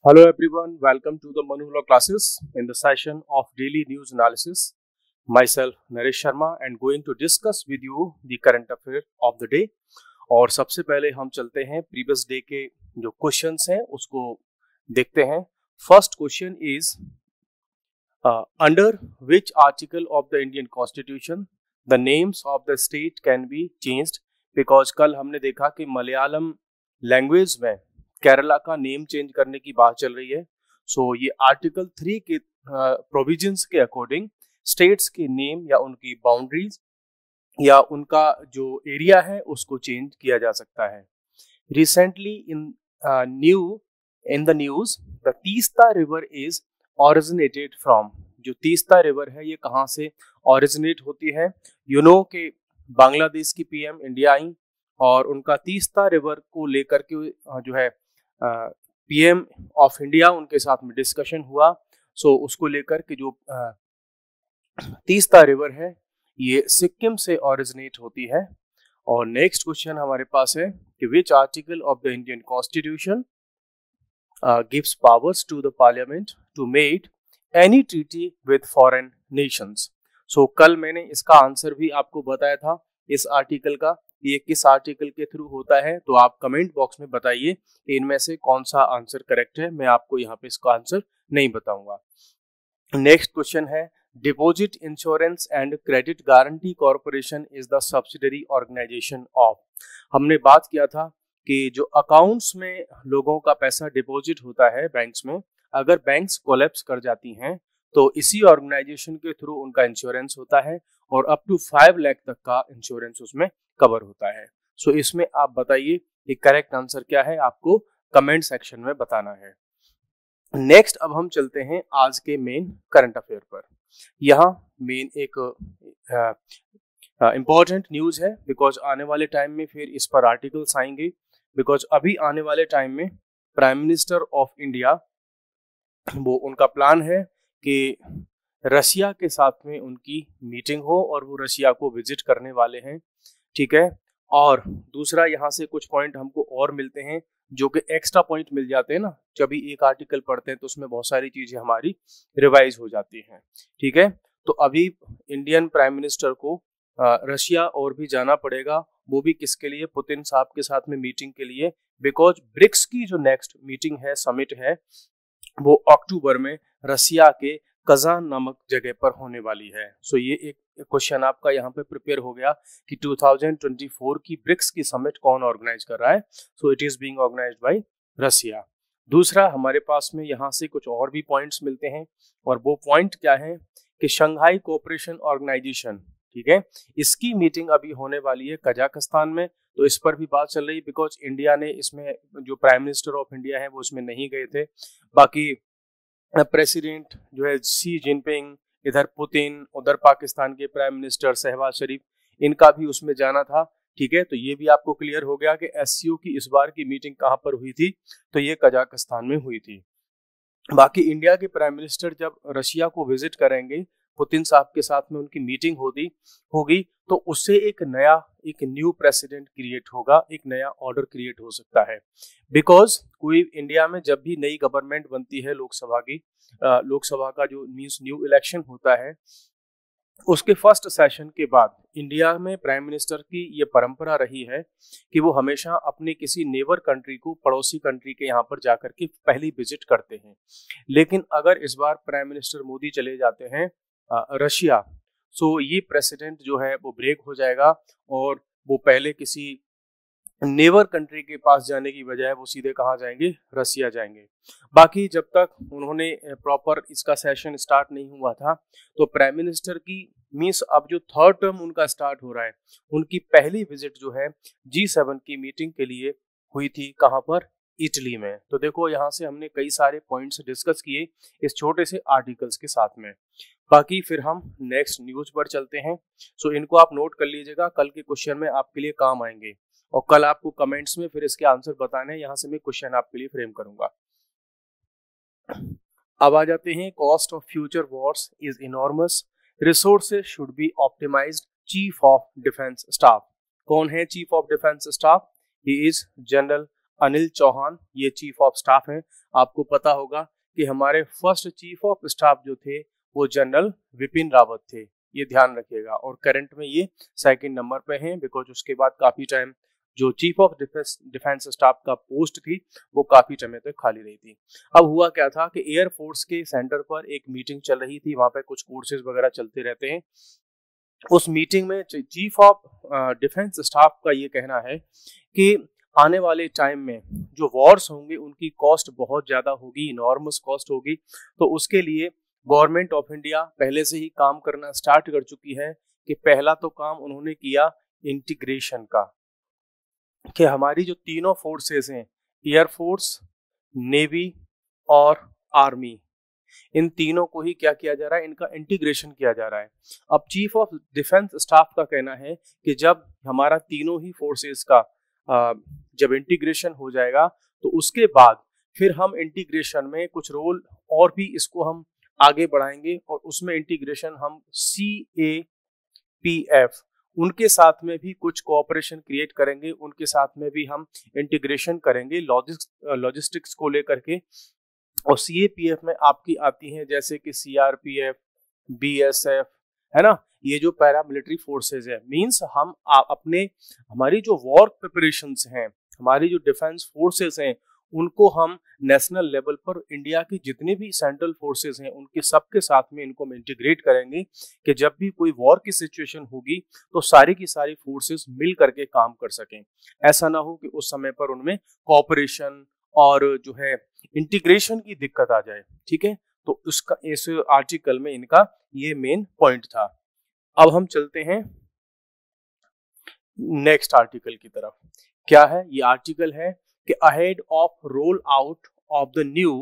Hello everyone, welcome to the Manula classes in the session of daily news analysis. Myself Naresh Sharma and going to discuss with you the current affair of the day. और सबसे पहले हम चलते हैं previous day के जो questions हैं उसको देखते हैं. First question is under which article of the Indian constitution the names of the state can be changed. Because कल हमने देखा कि मलयालम लैंग्वेज में केरला का नेम चेंज करने की बात चल रही है. सो ये आर्टिकल 3 के प्रोविजंस के अकॉर्डिंग स्टेट्स के नेम या उनकी बाउंड्रीज या उनका जो एरिया है उसको चेंज किया जा सकता है. Recently in the news the Teesta river is originated from. जो तीस्ता रिवर है ये कहाँ से ऑरिजिनेट होती है? यू नो कि बांग्लादेश की पीएम इंडिया आई और उनका तीस्ता रिवर को लेकर के जो है पीएम ऑफ इंडिया उनके साथ में डिस्कशन हुआ. सो उसको लेकर के जो तीस्ता रिवर है ये सिक्किम से ऑरिजिनेट होती है. और नेक्स्ट क्वेश्चन हमारे पास है कि which article of the Indian constitution gives powers to the parliament to make any treaty with foreign nations. So कल मैंने इसका आंसर भी आपको बताया था इस आर्टिकल का, ये किस आर्टिकल के थ्रू होता है. तो आप कमेंट बॉक्स में बताइए इनमें से कौन सा आंसर करेक्ट है. मैं आपको यहाँ पे इसका आंसर नहीं बताऊंगा. नेक्स्ट क्वेश्चन है deposit insurance and credit guarantee corporation is the subsidiary organisation of. हमने बात किया था कि जो अकाउंट्स में लोगों का पैसा डिपॉजिट होता है बैंक्स में, अगर बैंक्स कोलैप्स कर जाती हैं तो इसी ऑर्गेनाइजेशन के थ्रू उनका इंश्योरेंस होता है और अप टू 5 लाख तक का इंश्योरेंस उसमें कवर होता है. सो इसमें आप बताइए कि करेक्ट आंसर क्या है, आपको कमेंट सेक्शन में बताना है. नेक्स्ट अब हम चलते हैं आज के मेन करंट अफेयर पर. यहाँ मेन एक इम्पॉर्टेंट न्यूज है बिकॉज आने वाले टाइम में फिर इस पर आर्टिकल्स आएंगे. बिकॉज अभी आने वाले टाइम में प्राइम मिनिस्टर ऑफ इंडिया वो उनका प्लान है कि रशिया के साथ में उनकी मीटिंग हो और वो रशिया को विजिट करने वाले हैं. ठीक है. और दूसरा यहाँ से कुछ पॉइंट हमको और मिलते हैं जो कि एक्स्ट्रा पॉइंट मिल जाते हैं ना, जब भी एक आर्टिकल पढ़ते हैं तो उसमें बहुत सारी चीजें हमारी रिवाइज हो जाती हैं. ठीक है. तो अभी इंडियन प्राइम मिनिस्टर को रशिया और भी जाना पड़ेगा. वो भी किसके लिए? पुतिन साहब के साथ में मीटिंग के लिए. बिकॉज ब्रिक्स की जो नेक्स्ट मीटिंग है, समिट है, वो अक्टूबर में रशिया के कजान नामक जगह पर होने वाली है. सो ये एक क्वेश्चन आपका यहाँ पे प्रिपेयर हो गया कि 2024 की ब्रिक्स की समिट कौन ऑर्गेनाइज कर रहा है. So it is being organised by Russia. दूसरा हमारे पास में यहाँ से कुछ और भी पॉइंट्स मिलते हैं और वो पॉइंट क्या है कि शंघाई कोऑपरेशन ऑर्गेनाइजेशन, ठीक है, इसकी मीटिंग अभी होने वाली है कजाकिस्तान में. तो इस पर भी बात चल रही बिकॉज इंडिया ने इसमें जो प्राइम मिनिस्टर ऑफ इंडिया है वो इसमें नहीं गए थे. बाकी प्रेसिडेंट जो है शी जिनपिंग, इधर पुतिन, उधर पाकिस्तान के प्राइम मिनिस्टर शहबाज शरीफ, इनका भी उसमें जाना था. ठीक है. तो ये भी आपको क्लियर हो गया कि एससीओ की इस बार की मीटिंग कहाँ पर हुई थी, तो ये कजाकिस्तान में हुई थी. बाकी इंडिया के प्राइम मिनिस्टर जब रशिया को विजिट करेंगे, पुतिन साहब के साथ में उनकी मीटिंग होगी तो उससे एक न्यू प्रेसिडेंट क्रिएट होगा, एक नया ऑर्डर क्रिएट हो सकता है. बिकॉज कोई इंडिया में जब भी नई गवर्नमेंट बनती है लोकसभा का जो मीन्स न्यू इलेक्शन होता है, उसके फर्स्ट सेशन के बाद इंडिया में प्राइम मिनिस्टर की ये परंपरा रही है कि वो हमेशा अपने किसी नेबर कंट्री को, पड़ोसी कंट्री के यहाँ पर जाकर के पहली विजिट करते हैं. लेकिन अगर इस बार प्राइम मिनिस्टर मोदी चले जाते हैं रशिया, सो ये प्रेसिडेंट जो है वो ब्रेक हो जाएगा और वो पहले किसी नेबर कंट्री के पास जाने की बजाय वो सीधे कहाँ जाएंगे? रशिया जाएंगे. बाकी जब तक उन्होंने प्रॉपर इसका सेशन स्टार्ट नहीं हुआ था तो प्राइम मिनिस्टर की मीन्स अब जो थर्ड टर्म उनका स्टार्ट हो रहा है, उनकी पहली विजिट जो है G7 की मीटिंग के लिए हुई थी. कहाँ पर? इटली में. तो देखो यहाँ से हमने कई सारे पॉइंट्स डिस्कस किए इस छोटे से आर्टिकल्स के साथ में. बाकी फिर हम नेक्स्ट न्यूज पर चलते हैं. सो इनको आप नोट कर लीजिएगा, कल के क्वेश्चन में आपके लिए काम आएंगे और कल आपको कमेंट्स में फिर इसके आंसर बताने हैं. यहाँ से मैं क्वेश्चन आपके लिए फ्रेम करूंगा. अब आ जाते हैं. Cost of future wars is enormous, resources should be optimised, chief of defence staff. कौन है chief of defence staff? He is general Anil Chauhan, ये चीफ ऑफ स्टाफ है। आपको पता होगा कि हमारे फर्स्ट चीफ ऑफ स्टाफ जो थे वो जनरल विपिन रावत थे, ये ध्यान रखिएगा। और करंट में ये सेकंड नंबर पे हैं, बिकॉज उसके बाद काफी टाइम जो चीफ ऑफ डिफेंस स्टाफ का पोस्ट थी वो काफी समय तक खाली रही थी। अब हुआ क्या था कि एयरफोर्स के सेंटर पर एक मीटिंग चल रही थी, वहां पे कुछ कोर्सेज वगैरह चलते रहते हैं। उस मीटिंग में चीफ ऑफ डिफेंस स्टाफ का ये कहना है कि आने वाले टाइम में जो वॉर्स होंगे उनकी कॉस्ट बहुत ज़्यादा होगी, इनॉर्मस कॉस्ट होगी। तो उसके लिए गवर्नमेंट ऑफ इंडिया पहले से ही काम करना स्टार्ट कर चुकी है कि पहला तो काम उन्होंने किया इंटीग्रेशन का, कि हमारी जो तीनों फोर्सेस हैं, एयरफोर्स, नेवी और आर्मी, इन तीनों को ही क्या किया जा रहा है, इनका इंटीग्रेशन किया जा रहा है। अब चीफ ऑफ डिफेंस स्टाफ का कहना है कि जब हमारा तीनों ही फोर्सेस का जब इंटीग्रेशन हो जाएगा तो उसके बाद फिर हम इंटीग्रेशन में कुछ रोल और भी इसको हम आगे बढ़ाएंगे और उसमें इंटीग्रेशन हम CAPF उनके साथ में भी कुछ कोऑपरेशन क्रिएट करेंगे, उनके साथ में भी हम इंटीग्रेशन करेंगे लॉजिस्टिक्स को लेकर के। और CAPF में आपकी आती हैं जैसे कि CRPF, BSF, है ना, ये जो पैरामिलिट्री फोर्सेज है। मींस हम अपने हमारी जो वॉर प्रिपरेशंस हैं, हमारी जो डिफेंस फोर्सेस हैं, उनको हम नेशनल लेवल पर इंडिया की जितनी भी सेंट्रल फोर्सेस हैं उनके सबके साथ में इनको हम इंटीग्रेट करेंगे कि जब भी कोई वॉर की सिचुएशन होगी तो सारी की सारी फोर्सेस मिल करके काम कर सकें। ऐसा ना हो कि उस समय पर उनमें कोऑपरेशन और जो है इंटीग्रेशन की दिक्कत आ जाए। ठीक है, तो उसका इस आर्टिकल में इनका ये मेन पॉइंट था। अब हम चलते हैं नेक्स्ट आर्टिकल की तरफ। क्या है ये आर्टिकल है कि ahead of roll out of the new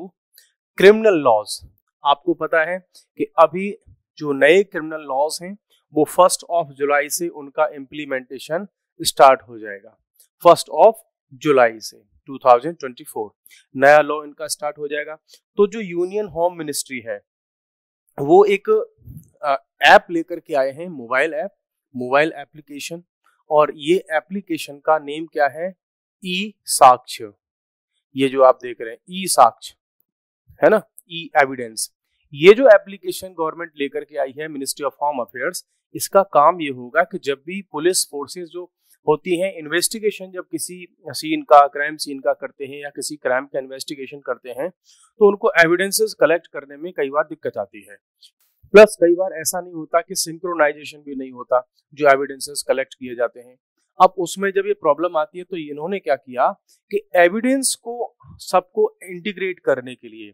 criminal laws. आपको पता है कि अभी जो नए क्रिमिनल लॉज हैं वो 1 जुलाई से उनका इम्प्लीमेंटेशन स्टार्ट हो जाएगा। 1 जुलाई से 2024 नया लॉ इनका स्टार्ट हो जाएगा। तो जो यूनियन होम मिनिस्ट्री है वो एक ऐप लेकर के आए हैं, मोबाइल एप्लीकेशन, और ये एप्लीकेशन का नेम क्या है, ई साक्ष्य। ये जो आप देख रहे हैं ई साक्ष्य है ना, ई एविडेंस। ये जो एप्लीकेशन गवर्नमेंट लेकर के आई है, मिनिस्ट्री ऑफ होम अफेयर्स, इसका काम ये होगा कि जब भी पुलिस फोर्सेस जो होती हैं, इन्वेस्टिगेशन जब किसी सीन का, क्राइम सीन का करते हैं या किसी क्राइम का इन्वेस्टिगेशन करते हैं तो उनको एविडेंसेस कलेक्ट करने में कई बार दिक्कत आती है। प्लस कई बार ऐसा नहीं होता कि सिंक्रोनाइजेशन भी नहीं होता जो एविडेंसेस कलेक्ट किए जाते हैं। अब उसमें जब ये प्रॉब्लम आती है तो इन्होंने क्या किया कि एविडेंस को सबको इंटीग्रेट करने के लिए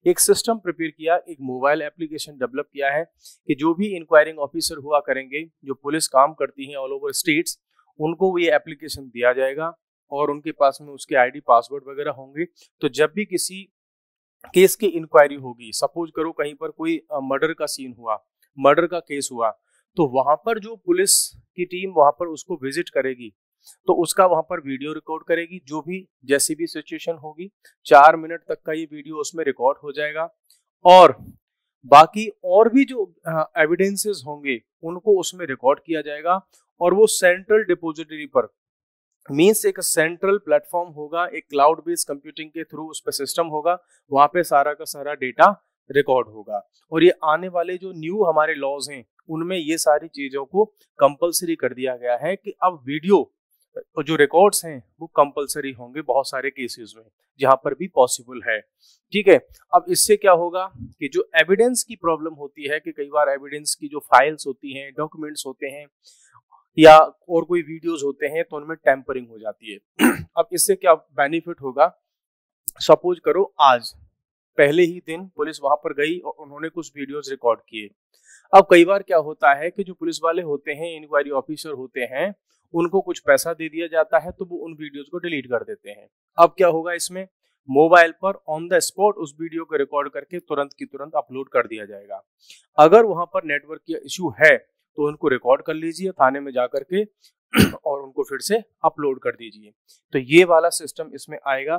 एक सिस्टम प्रिपेयर किया, एक मोबाइल एप्लीकेशन डेवलप किया है कि जो भी इंक्वायरिंग ऑफिसर हुआ करेंगे, जो पुलिस काम करती हैं ऑल ओवर स्टेट्स, उनको ये एप्लीकेशन दिया जाएगा और उनके पास में उसके आईडी पासवर्ड वगैरह होंगे। तो जब भी किसी केस की इंक्वायरी होगी, सपोज करो कहीं पर कोई मर्डर का सीन हुआ, मर्डर का केस हुआ, तो वहां पर जो पुलिस की टीम वहां पर उसको विजिट करेगी तो उसका वहां पर वीडियो रिकॉर्ड करेगी। जो भी जैसी भी सिचुएशन होगी 4 मिनट तक का ये वीडियो उसमें रिकॉर्ड हो जाएगा और बाकी और भी जो एविडेंसेस होंगे उनको उसमें रिकॉर्ड किया जाएगा और वो सेंट्रल डिपोजिटरी पर, मीन्स एक सेंट्रल प्लेटफॉर्म होगा, एक क्लाउड बेस्ड कंप्यूटिंग के थ्रू उस पर सिस्टम होगा, वहां पे सारा का सारा डेटा रिकॉर्ड होगा। और ये आने वाले जो न्यू हमारे लॉज हैं उनमें ये सारी चीजों को कंपलसरी कर दिया गया है कि अब वीडियो जो रिकॉर्ड्स हैं वो कंपलसरी होंगे बहुत सारे केसेस में जहां पर भी पॉसिबल है। ठीक है, अब इससे क्या होगा कि जो एविडेंस की प्रॉब्लम होती है कि कई बार एविडेंस की जो फाइल्स होती हैं, डॉक्यूमेंट्स होते हैं या और कोई वीडियोस होते हैं तो उनमें टेम्परिंग हो जाती है। अब इससे क्या बेनिफिट होगा, सपोज करो आज पहले ही दिन पुलिस वहां पर गई और उन्होंने कुछ वीडियोस रिकॉर्ड किए। अब कई बार क्या होता है कि जो पुलिस वाले होते हैं, इंक्वायरी ऑफिसर होते हैं, उनको कुछ पैसा दे दिया जाता है तो वो उन वीडियोस को डिलीट कर देते हैं। अब क्या होगा, इसमें मोबाइल पर ऑन द स्पॉट उस वीडियो को रिकॉर्ड करके तुरंत की तुरंत अपलोड कर दिया जाएगा। अगर वहां पर नेटवर्क का इश्यू है तो उनको रिकॉर्ड कर लीजिए थाने में जाकर के और उनको फिर से अपलोड कर दीजिए। तो ये वाला सिस्टम इसमें आएगा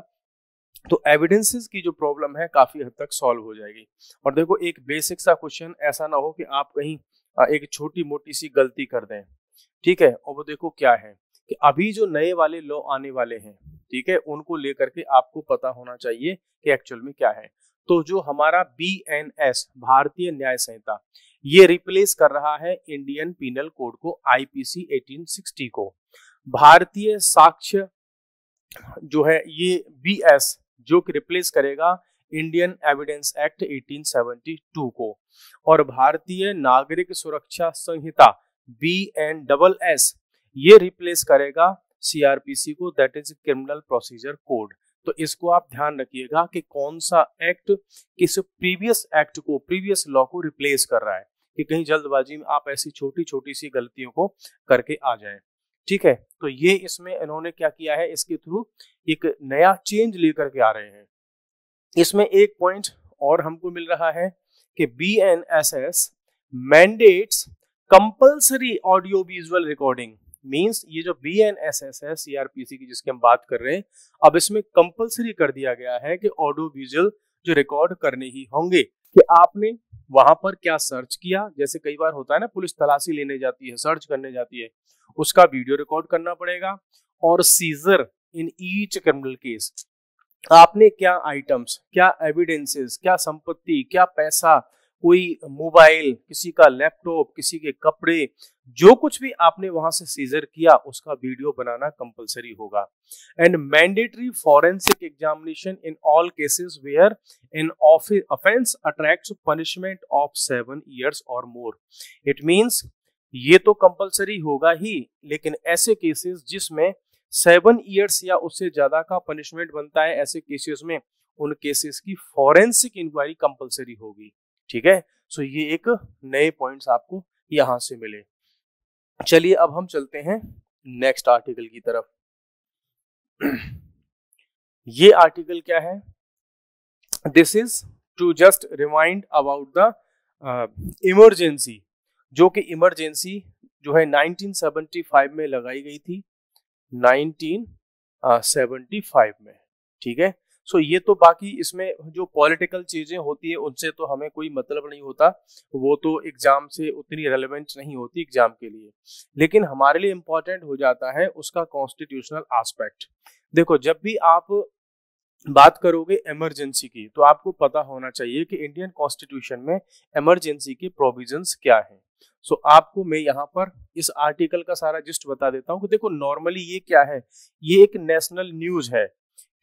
तो एविडेंसेस की जो प्रॉब्लम है काफी हद तक सॉल्व हो जाएगी। और देखो एक बेसिक सा क्वेश्चन, ऐसा ना हो कि आप कहीं एक छोटी मोटी सी गलती कर दें। ठीक है, और वो देखो क्या है कि अभी जो नए वाले लॉ आने वाले हैं ठीक है, उनको लेकर के आपको पता होना चाहिए कि एक्चुअल में क्या है। तो जो हमारा BNS भारतीय न्याय संहिता, ये रिप्लेस कर रहा है इंडियन पीनल कोड को, IPC 1860 को। भारतीय साक्ष्य जो है ये BS जो कि रिप्लेस करेगा इंडियन एविडेंस एक्ट 1872 को, और भारतीय नागरिक सुरक्षा संहिता BNSS ये रिप्लेस करेगा CRPC को, that is criminal procedure code. तो इसको आप ध्यान रखिएगा कि कौन सा एक्ट किस प्रीवियस एक्ट को, प्रीवियस लॉ को रिप्लेस कर रहा है, कि कहीं जल्दबाजी में आप ऐसी छोटी छोटी सी गलतियों को करके आ जाएं। ठीक है, तो ये इसमें इन्होंने क्या किया है, इसके थ्रू एक नया चेंज लेकर के आ रहे हैं। इसमें एक पॉइंट और हमको मिल रहा है कि BNSS mandates compulsory audio visual recording. Means ये जो BNSS है CRPC की जिसकी हम बात कर रहे हैं, अब इसमें कंपल्सरी कर दिया गया है कि ऑडियो विजुअल जो रिकॉर्ड करने ही होंगे, कि आपने वहां पर क्या सर्च किया, जैसे कई बार होता है ना, पुलिस तलाशी लेने जाती है, सर्च करने जाती है, उसका वीडियो रिकॉर्ड करना पड़ेगा। और seizure in each criminal case, आपने क्या आइटम्स, क्या एविडेंसेस, क्या संपत्ति, क्या पैसा, कोई मोबाइल, किसी का लैपटॉप, किसी के कपड़े, जो कुछ भी आपने वहां से सीजर किया उसका वीडियो बनाना कंपलसरी होगा। And mandatory forensic examination in all cases where in offence attracts punishment of 7 years और मोर। इट मींस ये तो कंपलसरी होगा ही, लेकिन ऐसे केसेस जिसमें 7 years या उससे ज्यादा का पनिशमेंट बनता है, ऐसे केसेस में उन केसेस की फॉरेंसिक इंक्वायरी कंपलसरी होगी। ठीक है, सो ये एक नए पॉइंट्स आपको यहां से मिले। चलिए अब हम चलते हैं नेक्स्ट आर्टिकल की तरफ। ये आर्टिकल क्या है, this is to just remind about the emergency, जो कि इमरजेंसी जो है 1975 में लगाई गई थी, 1975 में। ठीक है, सो ये तो बाकी इसमें जो पॉलिटिकल चीजें होती है उनसे तो हमें कोई मतलब नहीं होता, वो तो एग्जाम से उतनी रेलेवेंट नहीं होती एग्जाम के लिए, लेकिन हमारे लिए इंपॉर्टेंट हो जाता है उसका कॉन्स्टिट्यूशनल एस्पेक्ट। देखो, जब भी आप बात करोगे इमरजेंसी की, तो आपको पता होना चाहिए कि इंडियन कॉन्स्टिट्यूशन में इमरजेंसी की प्रोविजंस क्या है। सो आपको मैं यहाँ पर इस आर्टिकल का सारा जिस्ट बता देता हूँ कि देखो नॉर्मली ये क्या है, ये एक नेशनल न्यूज है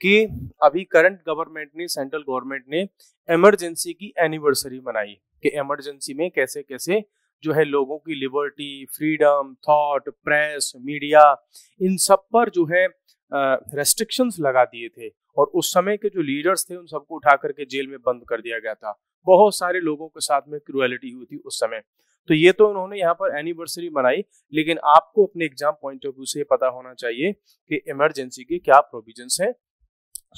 कि अभी करंट गवर्नमेंट ने, सेंट्रल गवर्नमेंट ने इमरजेंसी की एनिवर्सरी मनाई, कि इमरजेंसी में कैसे कैसे जो है लोगों की liberty, freedom, thought, press, media, इन सब पर जो है रेस्ट्रिक्शंस लगा दिए थे, और उस समय के जो लीडर्स थे उन सबको उठा करके जेल में बंद कर दिया गया था। बहुत सारे लोगों के साथ में क्रूएलिटी हुई थी उस समय। तो ये तो उन्होंने यहाँ पर एनिवर्सरी मनाई, लेकिन आपको अपने एग्जाम पॉइंट ऑफ व्यू से पता होना चाहिए कि इमरजेंसी के क्या प्रोविजंस है।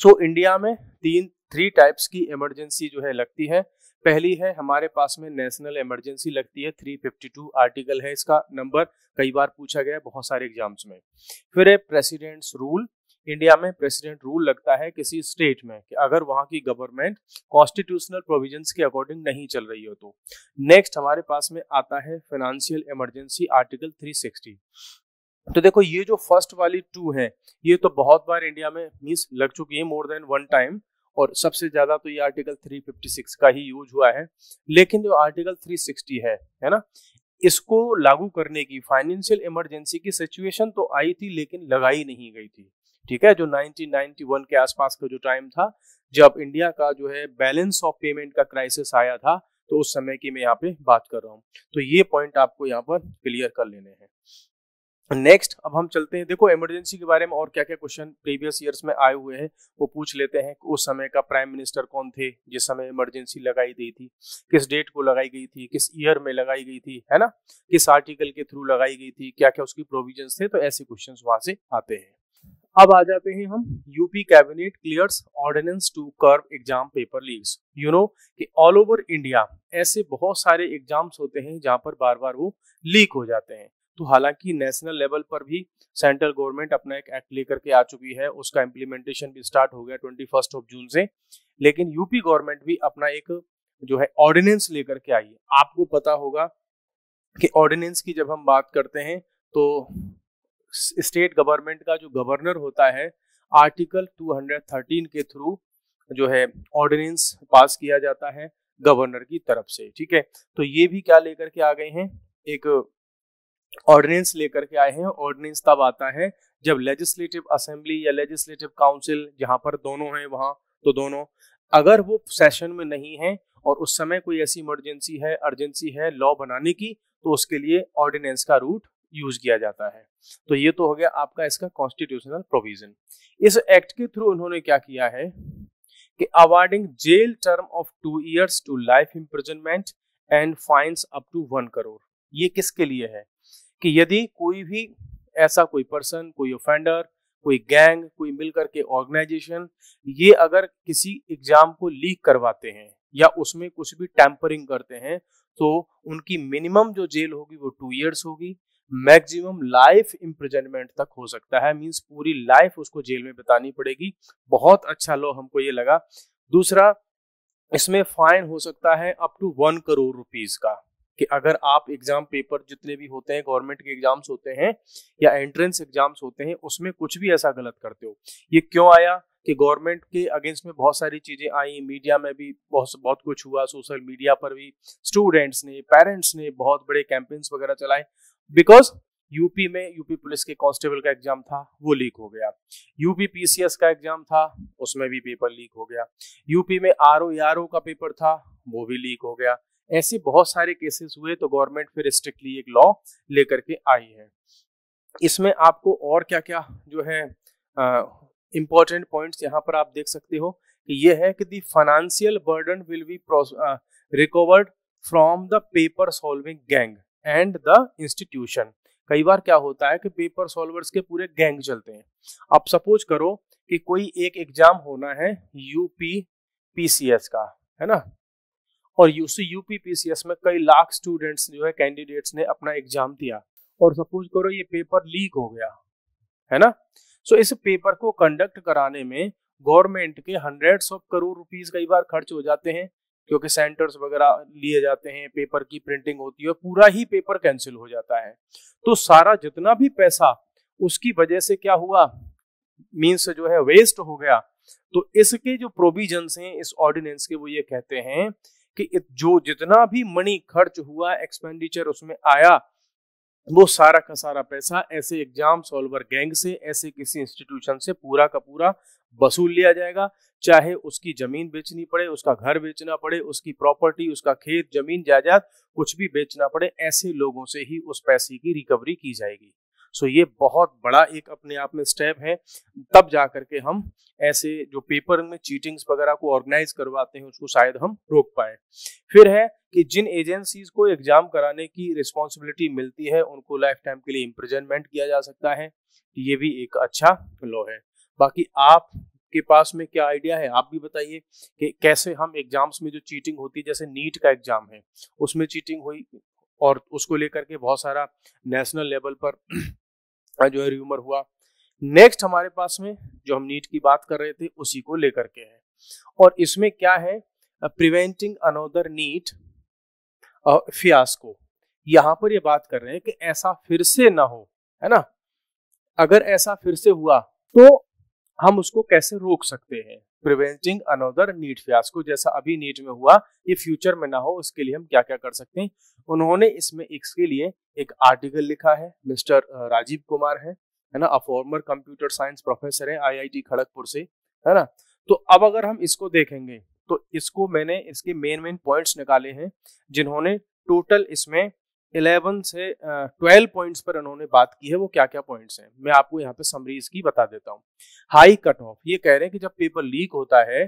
सो इंडिया में थ्री टाइप्स की इमरजेंसी जो है लगती है। पहली है हमारे पास में नेशनल इमरजेंसी लगती है, 352 आर्टिकल है इसका नंबर, कई बार पूछा गया है बहुत सारे एग्जाम्स में। फिर है प्रेसिडेंट्स रूल, इंडिया में प्रेसिडेंट रूल लगता है किसी स्टेट में कि अगर वहां की गवर्नमेंट कॉन्स्टिट्यूशनल प्रोविजंस के अकॉर्डिंग नहीं चल रही हो तो। नेक्स्ट हमारे पास में आता है फाइनेंशियल इमरजेंसी, आर्टिकल 360। तो देखो ये जो फर्स्ट वाली 2 है ये तो बहुत बार इंडिया में मींस लग चुकी है, मोर देन 1 टाइम, और सबसे ज्यादा तो ये आर्टिकल 356 का ही यूज हुआ है। लेकिन जो आर्टिकल 360 है ना, इसको लागू करने की फाइनेंशियल इमरजेंसी की सिचुएशन तो आई थी लेकिन लगाई नहीं गई थी। ठीक है, जो 1991 के आसपास का जो टाइम था जब इंडिया का जो है बैलेंस ऑफ पेमेंट का क्राइसिस आया था, तो उस समय की मैं यहाँ पे बात कर रहा हूँ। तो ये पॉइंट आपको यहाँ पर क्लियर कर लेने हैं। नेक्स्ट अब हम चलते हैं, देखो इमरजेंसी के बारे में और क्या क्या क्वेश्चन प्रीवियस ईयर्स में आए हुए हैं वो पूछ लेते हैं। उस समय का प्राइम मिनिस्टर कौन थे जिस समय इमरजेंसी लगाई गई थी, किस डेट को लगाई गई थी, किस ईयर में लगाई गई थी, है ना, किस आर्टिकल के थ्रू लगाई गई थी, क्या क्या उसकी प्रोविजंस थे। तो ऐसे क्वेश्चंस वहां से आते हैं। अब आ जाते हैं हम, UP cabinet clears ordinance to curb exam paper leaks. You know कि ऑल ओवर इंडिया ऐसे बहुत सारे एग्जाम्स होते हैं जहां पर बार बार वो लीक हो जाते हैं। तो हालांकि नेशनल लेवल पर भी सेंट्रल गवर्नमेंट अपना एक एक्ट लेकर के आ चुकी है, उसका इम्प्लीमेंटेशन भी स्टार्ट हो गया 21 जून से, लेकिन यूपी गवर्नमेंट भी अपना एक जो है ऑर्डिनेंस लेकर के आई है। आपको पता होगा कि ऑर्डिनेंस की जब हम बात करते हैं तो स्टेट गवर्नमेंट का जो गवर्नर होता है आर्टिकल 213 के थ्रू जो है ऑर्डिनेंस पास किया जाता है गवर्नर की तरफ से। ठीक है, तो ये भी क्या लेकर के आ गए हैं, एक ऑर्डिनेंस लेकर के आए हैं। ऑर्डिनेंस तब आता है जब लेजिस्लेटिव असेंबली या लेजिस्लेटिव काउंसिल, जहां पर दोनों हैं वहां, तो दोनों अगर वो सेशन में नहीं है और उस समय कोई ऐसी इमरजेंसी है, अर्जेंसी है लॉ बनाने की, तो उसके लिए ऑर्डिनेंस का रूट यूज किया जाता है। तो ये तो हो गया आपका इसका कॉन्स्टिट्यूशनल प्रोविजन। इस एक्ट के थ्रू उन्होंने क्या किया है कि awarding jail term of 2 years to life imprisonment and fines up to 1 crore. ये किसके लिए है कि यदि कोई भी ऐसा कोई पर्सन, कोई ऑफेंडर, कोई गैंग, कोई मिलकर के ऑर्गेनाइजेशन, ये अगर किसी एग्जाम को लीक करवाते हैं या उसमें कुछ भी टैंपरिंग करते हैं, तो उनकी मिनिमम जो जेल होगी वो 2 years होगी, मैक्सिमम लाइफ इम्प्रिजनमेंट तक हो सकता है, मींस पूरी लाइफ उसको जेल में बितानी पड़ेगी। बहुत अच्छा लॉ हमको ये लगा। दूसरा, इसमें फाइन हो सकता है अप टू 1 करोड़ रुपीज का, कि अगर आप एग्जाम पेपर जितने भी होते हैं, गवर्नमेंट के एग्जाम्स होते हैं या एंट्रेंस एग्जाम्स होते हैं, उसमें कुछ भी ऐसा गलत करते हो। ये क्यों आया कि गवर्नमेंट के अगेंस्ट में बहुत सारी चीजें आई, मीडिया में भी बहुत कुछ हुआ, सोशल मीडिया पर भी स्टूडेंट्स ने, पेरेंट्स ने बहुत बड़े कैंपेन्स वगैरह चलाए, बिकॉज यूपी में यूपी पुलिस के कांस्टेबल का एग्जाम था, वो लीक हो गया। यूपी पीसीएस का एग्जाम था, उसमें भी पेपर लीक हो गया। यूपी में आरओ का पेपर था, वो भी लीक हो गया। ऐसे बहुत सारे केसेस हुए, तो गवर्नमेंट फिर स्ट्रिक्टली एक लॉ लेकर के आई है। इसमें आपको और क्या क्या जो है इंपॉर्टेंट पॉइंट्स यहाँ पर आप देख सकते हो कि ये है कि the financial burden will be recovered from the paper solving gang and the institution. कई बार क्या होता है कि पेपर सॉल्वर्स के पूरे गैंग चलते हैं। अब सपोज करो कि कोई एक एग्जाम होना है यूपी पीसीएस का, है ना, और यूपी पीसीएस में कई लाख स्टूडेंट्स जो है, कैंडिडेट्स ने अपना एग्जाम दिया, और सपोज करो ये पेपर लीक हो गया, है ना। सो इस पेपर को कंडक्ट कराने में गवर्नमेंट के हंड्रेड्स ऑफ करोड़ रुपीस कई बार खर्च हो जाते हैं, क्योंकि सेंटर्स वगैरह लिए जाते हैं, पेपर की प्रिंटिंग होती है, पूरा ही पेपर कैंसिल हो जाता है। तो सारा जितना भी पैसा उसकी वजह से क्या हुआ, मींस जो है वेस्ट हो गया। तो इसके जो प्रोविजंस हैं इस ऑर्डिनेंस के, वो ये कहते हैं कि जो जितना भी मनी खर्च हुआ, एक्सपेंडिचर उसमें आया, वो सारा का सारा पैसा ऐसे एग्जाम सॉल्वर गैंग से, ऐसे किसी इंस्टीट्यूशन से पूरा का पूरा वसूल लिया जाएगा। चाहे उसकी जमीन बेचनी पड़े, उसका घर बेचना पड़े, उसकी प्रॉपर्टी, उसका खेत, जमीन जायदाद कुछ भी बेचना पड़े, ऐसे लोगों से ही उस पैसे की रिकवरी की जाएगी। सो ये बहुत बड़ा एक अपने आप में स्टेप है, तब जाकर के हम ऐसे जो पेपर में चीटिंग्स वगैरह को ऑर्गेनाइज करवाते हैं उसको शायद हम रोक पाए। फिर है कि जिन एजेंसीज को एग्जाम कराने की रिस्पॉन्सिबिलिटी मिलती है उनको लाइफ टाइम के लिए इम्प्रिजनमेंट किया जा सकता है। ये भी एक अच्छा लॉ है। बाकी आप के पास में क्या आइडिया है, आप भी बताइए कि कैसे हम एग्जाम्स में जो चीटिंग होती है, जैसे नीट का एग्जाम है उसमें चीटिंग हुई और उसको लेकर के बहुत सारा नेशनल लेवल पर जो है र्यूमर हुआ। नेक्स्ट हमारे पास में जो हम नीट की बात कर रहे थे उसी को लेकर के है, और इसमें क्या है, प्रिवेंटिंग अनदर नीट फियास्को। यहाँ पर ये बात कर रहे हैं कि ऐसा फिर से ना हो, है ना। अगर ऐसा फिर से हुआ तो हम उसको कैसे रोक सकते हैं, प्रिवेंटिंग अनदर नीट फियास्को, जैसा अभी नीट में हुआ ये फ्यूचर में ना हो, उसके लिए हम क्या क्या कर सकते हैं। उन्होंने इसमें इसके लिए एक आर्टिकल लिखा है, मिस्टर राजीव कुमार है ना, a former computer science professor है आईआईटी खड़गपुर से, है ना। तो अब अगर हम इसको देखेंगे तो इसको मैंने इसके मेन पॉइंट्स निकाले हैं, जिन्होंने टोटल इसमें 11 से 12 पॉइंट्स पर उन्होंने बात की है। वो क्या क्या पॉइंट्स हैं मैं आपको यहाँ पे समरी इसकी बता देता हूँ। हाई कट ऑफ, ये कह रहे हैं कि जब पेपर लीक होता है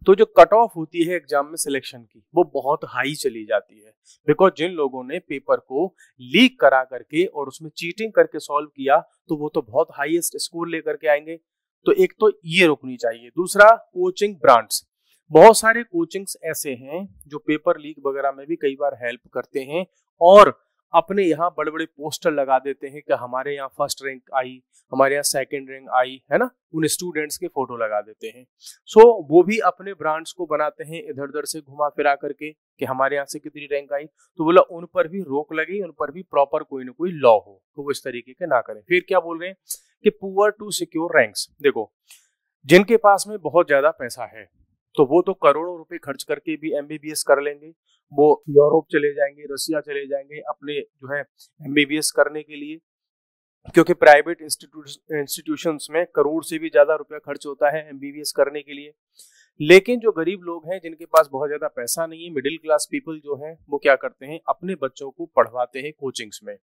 तो जो कट ऑफ होती है एग्जाम में सिलेक्शन की, वो बहुत हाई चली जाती है, बिकॉज जिन लोगों ने पेपर को लीक करा करके और उसमें चीटिंग करके सॉल्व किया, तो वो तो बहुत हाईएस्ट स्कोर लेकर के आएंगे। तो एक तो ये रुकनी चाहिए। दूसरा, कोचिंग ब्रांड्स, बहुत सारे कोचिंग्स ऐसे हैं जो पेपर लीक वगैरह में भी कई बार हेल्प करते हैं और अपने यहाँ बड़े बड़े पोस्टर लगा देते हैं कि हमारे यहाँ फर्स्ट रैंक आई, हमारे यहाँ सेकंड रैंक आई, है ना, उन स्टूडेंट्स के फोटो लगा देते हैं। सो वो भी अपने ब्रांड्स को बनाते हैं इधर उधर से घुमा फिरा करके कि हमारे यहाँ से कितनी रैंक आई, तो बोला उन पर भी रोक लगे, उन पर भी प्रॉपर कोई ना कोई लॉ हो, तो वो इस तरीके के ना करें। फिर क्या बोल रहे हैं कि पुअर टू सिक्योर रैंक्स। देखो, जिनके पास में बहुत ज्यादा पैसा है तो वो तो करोड़ों रुपए खर्च करके भी एमबीबीएस कर लेंगे, वो यूरोप चले जाएंगे, रसिया चले जाएंगे अपने जो है एमबीबीएस करने के लिए, क्योंकि प्राइवेट इंस्टीट्यूशंस में करोड़ से भी ज्यादा रुपया खर्च होता है एमबीबीएस करने के लिए। लेकिन जो गरीब लोग हैं, जिनके पास बहुत ज्यादा पैसा नहीं है, मिडिल क्लास पीपल जो हैं, वो क्या करते हैं, अपने बच्चों को पढ़वाते हैं कोचिंग्स में,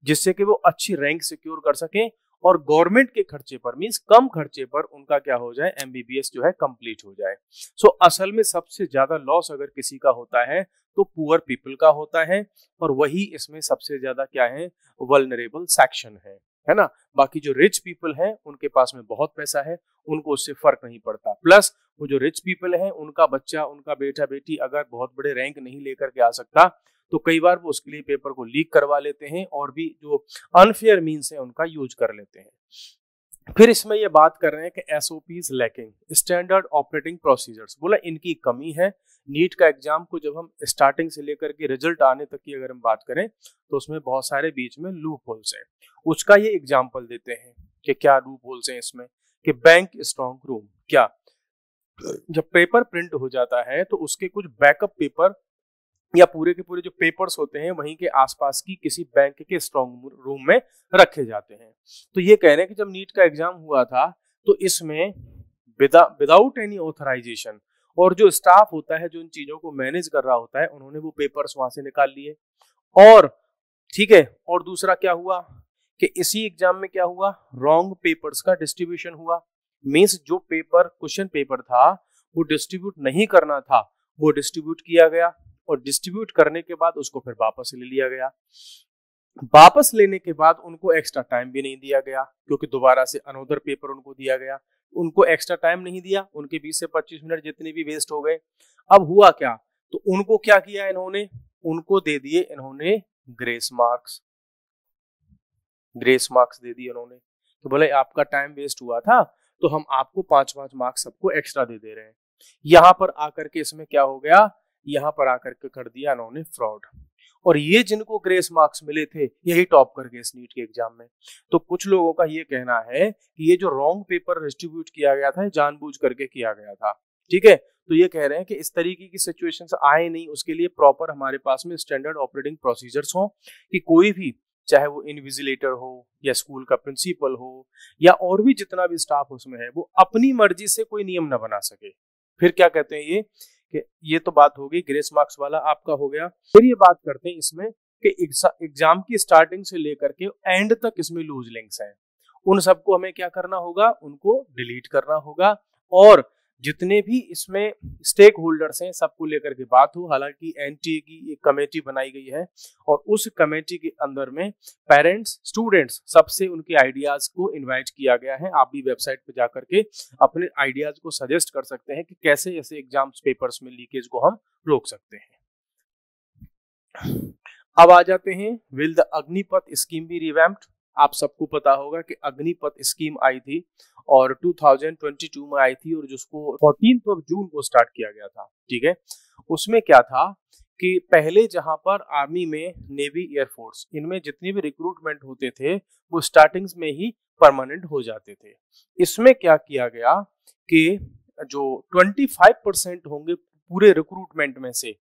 जिससे कि वो अच्छी रैंक सिक्योर कर सकें और गवर्नमेंट के खर्चे पर, मींस कम खर्चे पर उनका क्या हो जाए, एमबीबीएस जो है कंप्लीट हो जाए। सो असल में सबसे ज्यादा लॉस अगर किसी का होता है तो पुअर पीपल का होता है, और वही इसमें सबसे ज्यादा क्या है, वल्नरेबल सेक्शन है ना। बाकी जो रिच पीपल हैं उनके पास में बहुत पैसा है, उनको उससे फर्क नहीं पड़ता। प्लस वो जो रिच पीपल हैं, उनका बच्चा, उनका बेटा बेटी अगर बहुत बड़े रैंक नहीं लेकर के आ सकता तो कई बार वो उसके लिए पेपर को लीक करवा लेते हैं और भी जो अनफेयर मीन्स है उनका यूज कर लेते हैं। फिर इसमें ये बात कर रहे हैं कि SOPs lacking, standard operating procedures, बोला इनकी कमी है। नीट का एग्जाम को जब हम स्टार्टिंग से लेकर के रिजल्ट आने तक की अगर हम बात करें तो उसमें बहुत सारे बीच में लूप होल्स हैं। उसका ये एग्जाम्पल देते हैं कि क्या लूप होल्स हैं इसमें, कि बैंक स्ट्रॉन्ग रूम, क्या जब पेपर प्रिंट हो जाता है तो उसके कुछ बैकअप पेपर या पूरे के पूरे जो पेपर्स होते हैं वहीं के आसपास की किसी बैंक के स्ट्रॉन्ग रूम में रखे जाते हैं। तो ये कह रहे हैं कि जब नीट का एग्जाम हुआ था तो इसमें विदाउट एनी ऑथराइजेशन, और जो स्टाफ होता है जो इन चीजों को मैनेज कर रहा होता है, उन्होंने वो पेपर्स वहां से निकाल लिए। और ठीक है, और दूसरा क्या हुआ कि इसी एग्जाम में क्या हुआ, रॉन्ग पेपर्स का डिस्ट्रीब्यूशन हुआ। मींस जो पेपर, क्वेश्चन पेपर था, वो डिस्ट्रीब्यूट नहीं करना था, वो डिस्ट्रीब्यूट किया गया, और डिस्ट्रीब्यूट करने के बाद उसको फिर वापस ले लिया गया। वापस लेने के बाद उनको एक्स्ट्रा टाइम भी नहीं दिया गया, क्योंकि दोबारा से अनदर पेपर उनको दिया गया। उनको एक्स्ट्रा टाइम नहीं दिया, उनके 20 से 25 मिनट जितने भी वेस्ट हो गए। अब हुआ क्या, तो उनको क्या किया इन्होंने, उनको दे दिए इन्होंने ग्रेस मार्क्स। ग्रेस मार्क्स दे दिए उन्होंने, तो बोले आपका टाइम वेस्ट हुआ था तो हम आपको 5-5 मार्क्स सबको एक्स्ट्रा दे रहे हैं। यहां पर आकर के इसमें क्या हो गया, यहां पर आकर के कर दिया इन्होंने फ्रॉड। और ये जिनको ग्रेस मार्क्स मिले थे यही टॉप कर गए इस नीट के एग्जाम में। तो कुछ लोगों का ये कहना है कि ये जो रॉन्ग पेपर डिस्ट्रीब्यूट किया गया था जानबूझ करके किया गया था। ठीक है, तो ये कह रहे हैं कि इस तरीके की सिचुएशंस आए नहीं, उसके लिए प्रॉपर हमारे पास में स्टैंडर्ड ऑपरेटिंग प्रोसीजर्स हो, कि कोई भी, चाहे वो इनविजिलेटर हो या स्कूल का प्रिंसिपल हो या और भी जितना भी स्टाफ उसमें है, वो अपनी मर्जी से कोई नियम ना बना सके। फिर क्या कहते हैं ये तो बात हो गई ग्रेस मार्क्स वाला आपका हो गया। फिर ये बात करते हैं इसमें कि एग्जाम की स्टार्टिंग से लेकर के एंड तक इसमें लूज लिंक्स हैं, उन सबको हमें क्या करना होगा, उनको डिलीट करना होगा। और जितने भी इसमें स्टेक होल्डर्स हैं सबको लेकर के बात हो। हालांकि एनटीए की एक कमेटी बनाई गई है और उस कमेटी के अंदर में पेरेंट्स, स्टूडेंट्स, सबसे उनके आइडियाज को इनवाइट किया गया है। आप भी वेबसाइट पे जाकर के अपने आइडियाज को सजेस्ट कर सकते हैं कि कैसे ऐसे एग्जाम्स पेपर्स में लीकेज को हम रोक सकते हैं। अब आ जाते हैं, will the Agnipath scheme be revamped. आप सबको पता होगा कि अग्निपथ स्कीम आई थी और 2022 में आई थी, और जिसको 14 जून को स्टार्ट किया गया था। ठीक है, उसमें क्या था कि पहले जहां पर आर्मी में, नेवी, एयरफोर्स, इनमें जितने भी रिक्रूटमेंट होते थे वो स्टार्टिंग्स में ही परमानेंट हो जाते थे। इसमें क्या किया गया कि जो 25% होंगे पूरे रिक्रूटमेंट में से,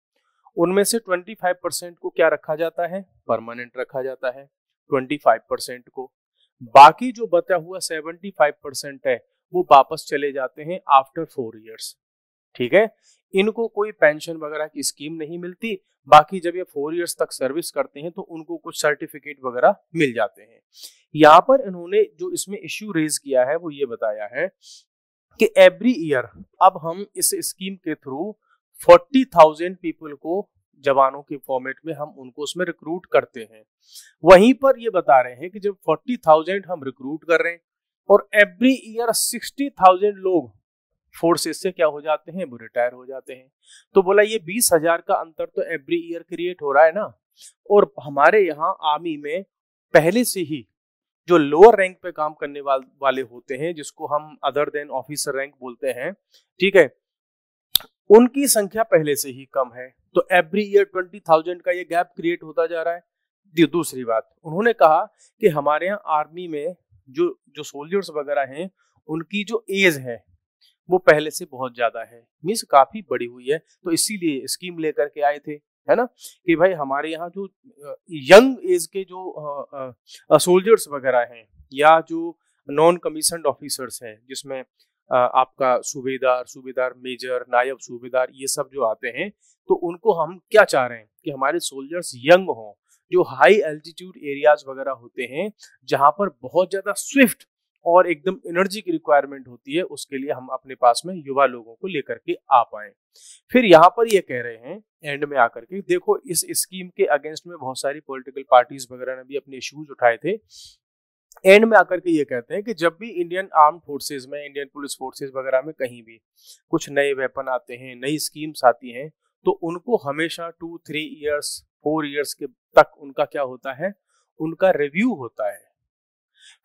उनमें से 25% को क्या रखा जाता है, परमानेंट रखा जाता है 25% को। बाकी जो बचा हुआ 75% है वो वापस चले जाते हैं आफ्टर 4 इयर्स। ठीक है, इनको कोई पेंशन वगैरह की स्कीम नहीं मिलती। बाकी जब ये 4 इयर्स तक सर्विस करते हैं तो उनको कुछ सर्टिफिकेट वगैरह मिल जाते हैं। यहाँ पर इन्होंने जो इसमें इश्यू रेज किया है वो ये बताया है कि एवरी ईयर अब हम इस स्कीम के थ्रू 40,000 पीपल को जवानों के फॉर्मेट में हम उनको उसमें रिक्रूट करते हैं। वहीं पर ये बता रहे हैं कि जब 40,000 हम रिक्रूट कर रहे हैं और एवरी ईयर 60,000 लोग फोर्सेस से क्या हो जाते हैं, वो रिटायर हो जाते हैं। तो बोला ये 20,000 का अंतर तो एवरी ईयर क्रिएट हो रहा है ना। और हमारे यहाँ आर्मी में पहले से ही जो लोअर रैंक पे काम करने वाले होते हैं, जिसको हम अदर देन ऑफिसर रैंक बोलते हैं, ठीक है, उनकी संख्या पहले से ही कम है। तो एवरी ईयर 20,000 का ये गैप क्रिएट होता जा रहा है। दूसरी बात, उन्होंने कहा कि हमारे यहाँ आर्मी में जो जो सोल्जर्स वगैरह हैं उनकी जो एज है वो पहले से बहुत ज्यादा है, मीन्स काफी बड़ी हुई है। तो इसीलिए स्कीम लेकर के आए थे, है ना, कि भाई हमारे यहाँ जो यंग एज के जो सोल्जर्स वगैरह हैं या जो नॉन कमीशन्ड ऑफिसर्स हैं, जिसमें आपका सूबेदार मेजर, नायब सूबेदार, ये सब जो आते हैं, तो उनको हम क्या चाह रहे हैं कि हमारे सोल्जर्स यंग हों, जो हाई एल्टीट्यूड एरियाज वगैरह होते हैं जहां पर बहुत ज्यादा स्विफ्ट और एकदम एनर्जी की रिक्वायरमेंट होती है, उसके लिए हम अपने पास में युवा लोगों को लेकर के आ पाए। फिर यहाँ पर ये कह रहे हैं एंड में आकर के, देखो इस स्कीम के अगेंस्ट में बहुत सारी पॉलिटिकल पार्टीज वगैरह ने भी अपने इश्यूज उठाए थे। एंड में आकर के ये कहते हैं कि जब भी इंडियन आर्म फोर्सेज में, इंडियन पुलिस फोर्सेज वगैरह में कहीं भी कुछ नए वेपन आते हैं, नई स्कीम्स आती हैं, तो उनको हमेशा 2-3 इयर्स 4 इयर्स के तक उनका क्या होता है, उनका रिव्यू होता है,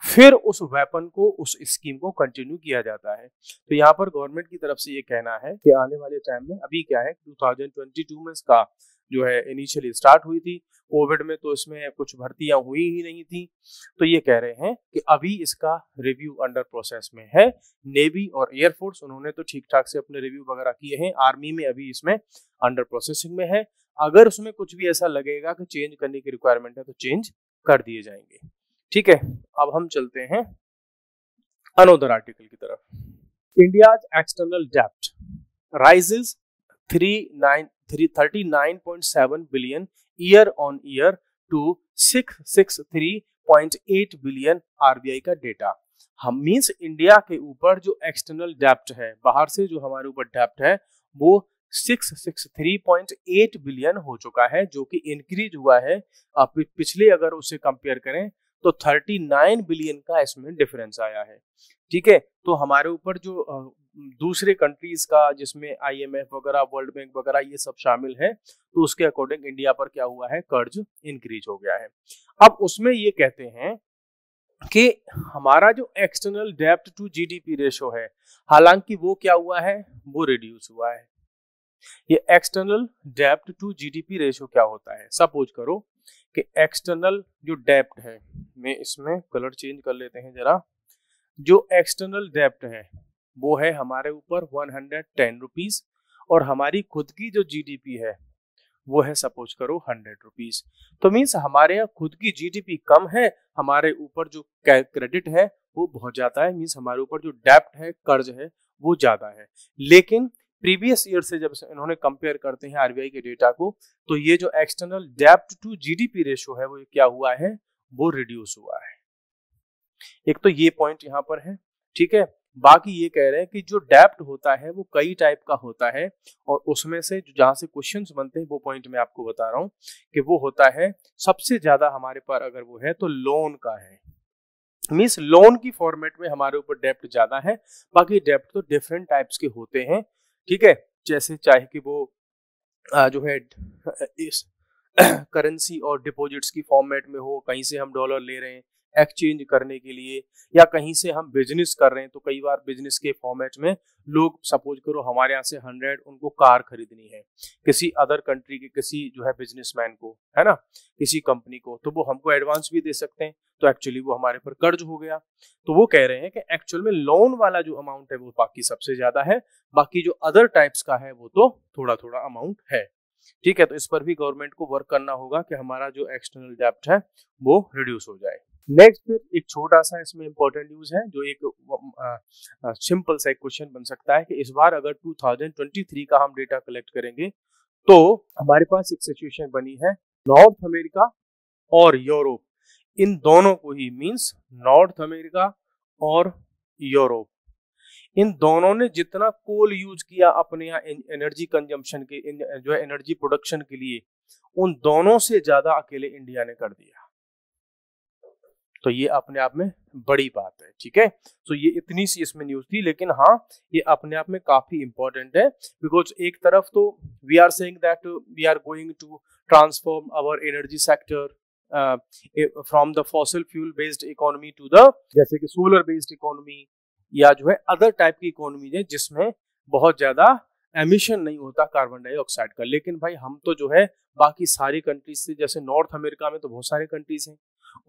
फिर उस वेपन को, उस स्कीम को कंटिन्यू किया जाता है। तो यहाँ पर गवर्नमेंट की तरफ से ये कहना है कि आने वाले टाइम में, अभी क्या है 2022 में इसका जो है इनिशियली स्टार्ट हुई थी, कोविड में तो इसमें कुछ भर्तियां हुई ही नहीं थी, तो ये कह रहे हैं कि अभी इसका रिव्यू अंडर प्रोसेस में है। नेवी और एयरफोर्स उन्होंने तो ठीक ठाक से अपने रिव्यू वगैरह किए हैं, आर्मी में अभी इसमें अंडर प्रोसेसिंग में है। अगर उसमें कुछ भी ऐसा लगेगा कि चेंज करने की रिक्वायरमेंट है तो चेंज कर दिए जाएंगे। ठीक है, अब हम चलते हैं अनदर आर्टिकल की तरफ। इंडियाज एक्सटर्नल डेब्ट rises 39.7 billion year on year to 663.8 billion, RBI का डेटा। हम मींस इंडिया के ऊपर जो एक्सटर्नल डेब्ट है, बाहर से जो हमारे ऊपर डेब्ट है, वो 663.8 बिलियन हो चुका है, जो कि इंक्रीज हुआ है। पिछले अगर उसे कंपेयर करें तो 39 बिलियन का इसमें डिफरेंस आया है। ठीक है, तो हमारे ऊपर जो दूसरे कंट्रीज का, जिसमें आईएमएफ वगैरह, वर्ल्ड बैंक वगैरह ये सब शामिल है, तो उसके अकॉर्डिंग इंडिया पर क्या हुआ है, कर्ज इंक्रीज हो गया है। अब उसमें ये कहते हैं कि हमारा जो एक्सटर्नल डेब्ट टू जीडीपी रेशो है, हालांकि वो क्या हुआ है, वो रिड्यूस हुआ है। ये एक्सटर्नल डेब्ट टू जीडीपी रेशो क्या होता है, सपोज करो कि एक्सटर्नल जो डेब्ट है, मैं इसमें कलर चेंज कर लेते हैं जरा, जो एक्सटर्नल डेब्ट है वो है हमारे ऊपर 110 रुपीज, और हमारी खुद की जो जीडीपी है वो है सपोज करो 100 रुपीज। तो मीन्स हमारे यहाँ खुद की जीडीपी कम है, हमारे ऊपर जो क्रेडिट है वो बहुत ज्यादा है, मीन्स हमारे ऊपर जो डेब्ट है, कर्ज है, वो ज्यादा है। लेकिन प्रीवियस ईयर से जब इन्होंने कंपेयर करते हैं आरबीआई के डेटा को, तो ये जो एक्सटर्नल डेब्ट टू जीडीपी रेशो है वो क्या हुआ है, वो रिड्यूस हुआ है। एक तो ये पॉइंट यहाँ पर है। ठीक है, बाकी ये कह रहे हैं कि जो डेब्ट होता है वो कई टाइप का होता है, और उसमें से जहां से क्वेश्चंस बनते हैं वो पॉइंट मैं आपको बता रहा हूँ कि वो होता है, सबसे ज्यादा हमारे पास अगर वो है तो लोन का है, मीन्स लोन की फॉर्मेट में हमारे ऊपर डेब्ट ज्यादा है। बाकी डेब्ट तो डिफरेंट टाइप्स के होते हैं। ठीक है, जैसे चाहे कि वो जो है इस करेंसी और डिपॉजिट्स की फॉर्मेट में हो, कहीं से हम डॉलर ले रहे हैं एक्सचेंज करने के लिए, या कहीं से हम बिजनेस कर रहे हैं, तो कई बार बिजनेस के फॉर्मेट में लोग, सपोज करो हमारे यहाँ से 100 उनको कार खरीदनी है किसी अदर कंट्री के किसी जो है बिजनेसमैन को, है ना, किसी कंपनी को, तो वो हमको एडवांस भी दे सकते हैं, तो एक्चुअली वो हमारे पर कर्ज हो गया। तो वो कह रहे हैं कि एक्चुअल में लोन वाला जो अमाउंट है वो बाकी सबसे ज्यादा है, बाकी जो अदर टाइप्स का है वो तो थोड़ा थोड़ा अमाउंट है। ठीक है, तो इस पर भी गवर्नमेंट को वर्क करना होगा कि हमारा जो एक्सटर्नल डेब्ट है वो रिड्यूस हो जाए। नेक्स्ट फिर एक छोटा सा इसमें इंपॉर्टेंट न्यूज है, जो एक सिंपल सा एक क्वेश्चन बन सकता है कि इस बार अगर 2023 का हम डेटा कलेक्ट करेंगे तो हमारे पास एक सिचुएशन बनी है, नॉर्थ अमेरिका और यूरोप, इन दोनों को ही, मींस नॉर्थ अमेरिका और यूरोप, इन दोनों ने जितना कोल यूज किया अपने यहाँ एनर्जी कंजम्पशन के, जो है एनर्जी प्रोडक्शन के लिए, उन दोनों से ज्यादा अकेले इंडिया ने कर दिया। तो ये अपने आप में बड़ी बात है। ठीक है, तो ये इतनी सी इसमें न्यूज थी, लेकिन हाँ ये अपने आप में काफी इंपॉर्टेंट है, बिकॉज एक तरफ तो we are saying that we are going to transform our energy sector from the fossil fuel based economy to the, जैसे कि सोलर बेस्ड इकोनॉमी, या जो है अदर टाइप की इकोनॉमी है जिसमें बहुत ज्यादा एमिशन नहीं होता कार्बन डाइऑक्साइड का। लेकिन भाई हम तो जो है बाकी सारी कंट्रीज से, जैसे नॉर्थ अमेरिका में तो बहुत सारे कंट्रीज हैं,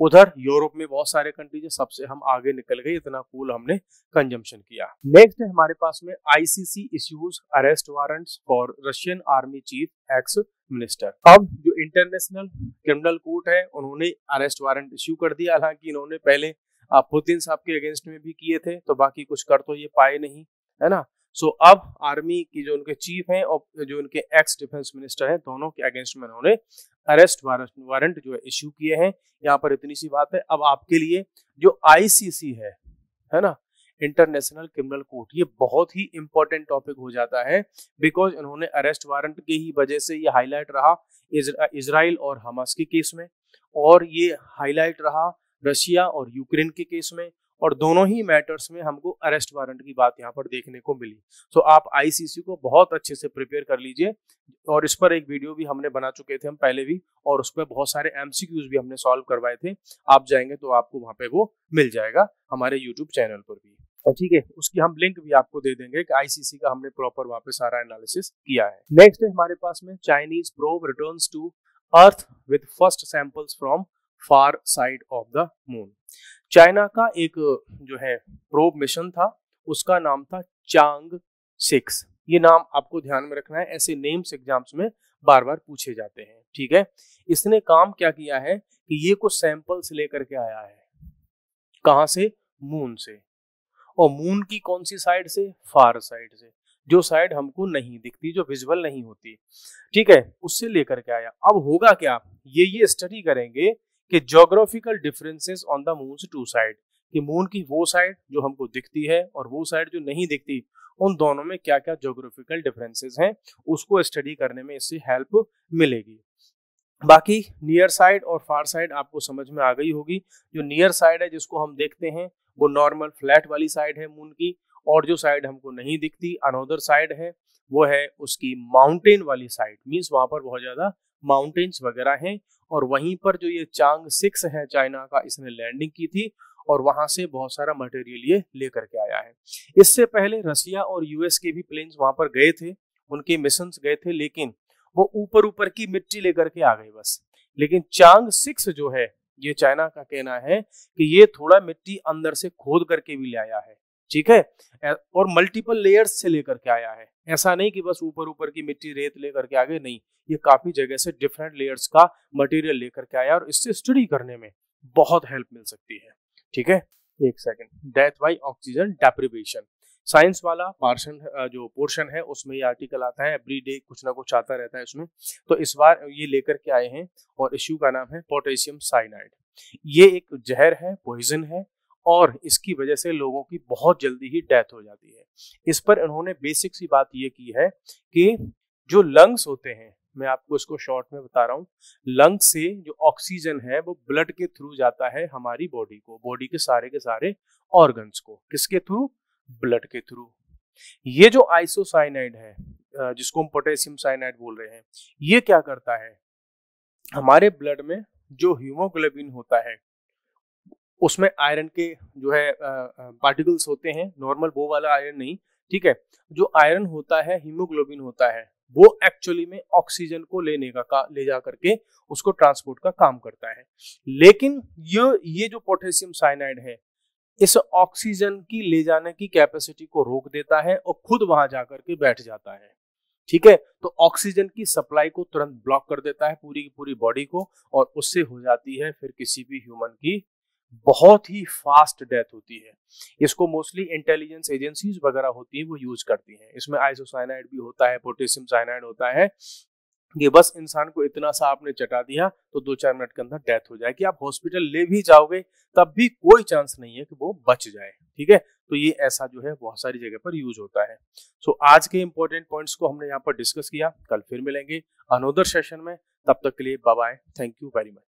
उधर यूरोप में बहुत सारे कंट्रीज है, सबसे हम आगे निकल गए, इतना कूल हमने कंजम्पशन किया। नेक्स्ट है हमारे पास में ICC issues arrest warrants for Russian army chief ex minister. अब जो इंटरनेशनल क्रिमिनल कोर्ट है उन्होंने अरेस्ट वारंट इश्यू कर दिया, हालांकि इन्होंने पहले पुतिन साहब के अगेंस्ट में भी किए थे, तो बाकी कुछ कर तो ये पाए नहीं, है ना। सो अब आर्मी की जो उनके चीफ हैं और जो उनके एक्स डिफेंस मिनिस्टर हैं, दोनों के अगेंस्ट में उन्होंने अरेस्ट वारंट जो है इश्यू किए हैं। यहाँ पर इतनी सी बात है, अब आपके लिए जो आईसीसी है ना, इंटरनेशनल क्रिमिनल कोर्ट, ये बहुत ही इंपॉर्टेंट टॉपिक हो जाता है, बिकॉज इन्होंने अरेस्ट वारंट की ही वजह से ये हाईलाइट रहा इजराइल और हमास के केस में, और ये हाईलाइट रहा रशिया और यूक्रेन के केस में, और दोनों ही मैटर्स में हमको अरेस्ट वारंट की बात यहाँ पर देखने को मिली। सो आप आईसीसी को बहुत अच्छे से प्रिपेयर कर लीजिए, और इस पर एक वीडियो भी हमने बना चुके थे हम पहले भी, और उस पर बहुत सारे एमसीक्यूज भी हमने सॉल्व करवाए थे। आप जाएंगे तो आपको वहां पे वो मिल जाएगा हमारे यूट्यूब चैनल पर भी, ठीक है। उसकी हम लिंक भी आपको दे देंगे कि आईसीसी का हमने प्रॉपर वहां पे सारा एनालिसिस किया है। नेक्स्ट है हमारे पास में Chinese probe returns to earth with first samples from far side of the moon. China का एक जो है प्रोब मिशन था, उसका नाम था चांग 6। ये नाम आपको ध्यान में रखना है, ऐसे नेम्स एग्जाम्स में बार बार पूछे जाते हैं, ठीक है। इसने काम क्या किया है कि ये कुछ सैंपल्स लेकर के आया है, कहां से, मून से, और मून की कौन सी साइड से, फार साइड से, जो साइड हमको नहीं दिखती, जो विजुअल नहीं होती, ठीक है, उससे लेकर के आया। अब होगा क्या, ये स्टडी करेंगे कि geographical differences on the moon two side, कि मून की वो साइड जो हमको दिखती है और वो साइड जो नहीं दिखती, उन दोनों में क्या क्या ज्योग्राफिकल डिफरेंसेस हैं, उसको स्टडी करने में इससे हेल्प मिलेगी। बाकी नियर साइड और फार साइड आपको समझ में आ गई होगी। जो नियर साइड है जिसको हम देखते हैं वो नॉर्मल फ्लैट वाली साइड है मून की, और जो साइड हमको नहीं दिखती अनदर साइड है वो है उसकी माउंटेन वाली साइड, मींस वहां पर बहुत ज्यादा माउंटेन्स वगैरह हैं, और वहीं पर जो ये चांग 6 है चाइना का, इसने लैंडिंग की थी और वहां से बहुत सारा मटेरियल ये लेकर के आया है। इससे पहले रसिया और यूएस के भी प्लेन्स वहां पर गए थे, उनके मिशंस गए थे, लेकिन वो ऊपर ऊपर की मिट्टी लेकर के आ गए बस। लेकिन चांग 6 जो है, ये चाइना का कहना है कि ये थोड़ा मिट्टी अंदर से खोद करके भी ले आया है, ठीक है, और मल्टीपल लेयर्स से लेकर के आया है। ऐसा नहीं कि बस ऊपर ऊपर की मिट्टी रेत लेकर के आ गए, नहीं, ये काफी जगह से डिफरेंट लेयर्स का मटेरियल लेकर के आया, और इससे स्टडी करने में बहुत हेल्प मिल सकती है, ठीक है। एक second, death by oxygen deprivation, science वाला जो पोर्शन है उसमें ये आर्टिकल आता है, एवरीडे कुछ ना कुछ आता रहता है उसमें। तो इस बार ये लेकर के आए हैं, और इश्यू का नाम है पोटेशियम साइनाइड। ये एक जहर है, पॉइजन है, और इसकी वजह से लोगों की बहुत जल्दी ही डेथ हो जाती है। इस पर इन्होंने बेसिक सी बात ये की है कि जो लंग्स होते हैं, मैं आपको इसको शॉर्ट में बता रहा हूँ, लंग्स से जो ऑक्सीजन है वो ब्लड के थ्रू जाता है हमारी बॉडी को, बॉडी के सारे ऑर्गन्स को, किसके थ्रू, ब्लड के थ्रू। ये जो आइसोसाइनाइड है जिसको हम पोटेशियम साइनाइड बोल रहे हैं, ये क्या करता है, हमारे ब्लड में जो हीमोग्लोबिन होता है उसमें आयरन के जो है पार्टिकल्स होते हैं, नॉर्मल वो वाला आयरन नहीं, ठीक है। जो आयरन होता है, हीमोग्लोबिन होता है, वो एक्चुअली में ऑक्सीजन को ले जा करके उसको ट्रांसपोर्ट का काम करता है। लेकिन ये जो पोटेशियम साइनाइड है, इस ऑक्सीजन की ले जाने की कैपेसिटी को रोक देता है और खुद वहां जाकर के बैठ जाता है, ठीक है। तो ऑक्सीजन की सप्लाई को तुरंत ब्लॉक कर देता है पूरी की पूरी बॉडी को, और उससे हो जाती है फिर किसी भी ह्यूमन की बहुत ही फास्ट डेथ होती है। इसको मोस्टली इंटेलिजेंस एजेंसीज वगैरह होती है वो यूज करती हैं। इसमें आइसोसाइनाइड भी होता है, पोटेशियम साइनाइड होता है, ये बस इंसान को इतना सा आपने चटा दिया तो 2-4 मिनट के अंदर डेथ हो जाएगी। आप हॉस्पिटल ले भी जाओगे तब भी कोई चांस नहीं है कि वो बच जाए, ठीक है। तो ये ऐसा जो है बहुत सारी जगह पर यूज होता है। सो आज के इंपॉर्टेंट पॉइंट्स को हमने यहाँ पर डिस्कस किया, कल फिर मिलेंगे अनदर सेशन में, तब तक के लिए bye bye, thank you very much.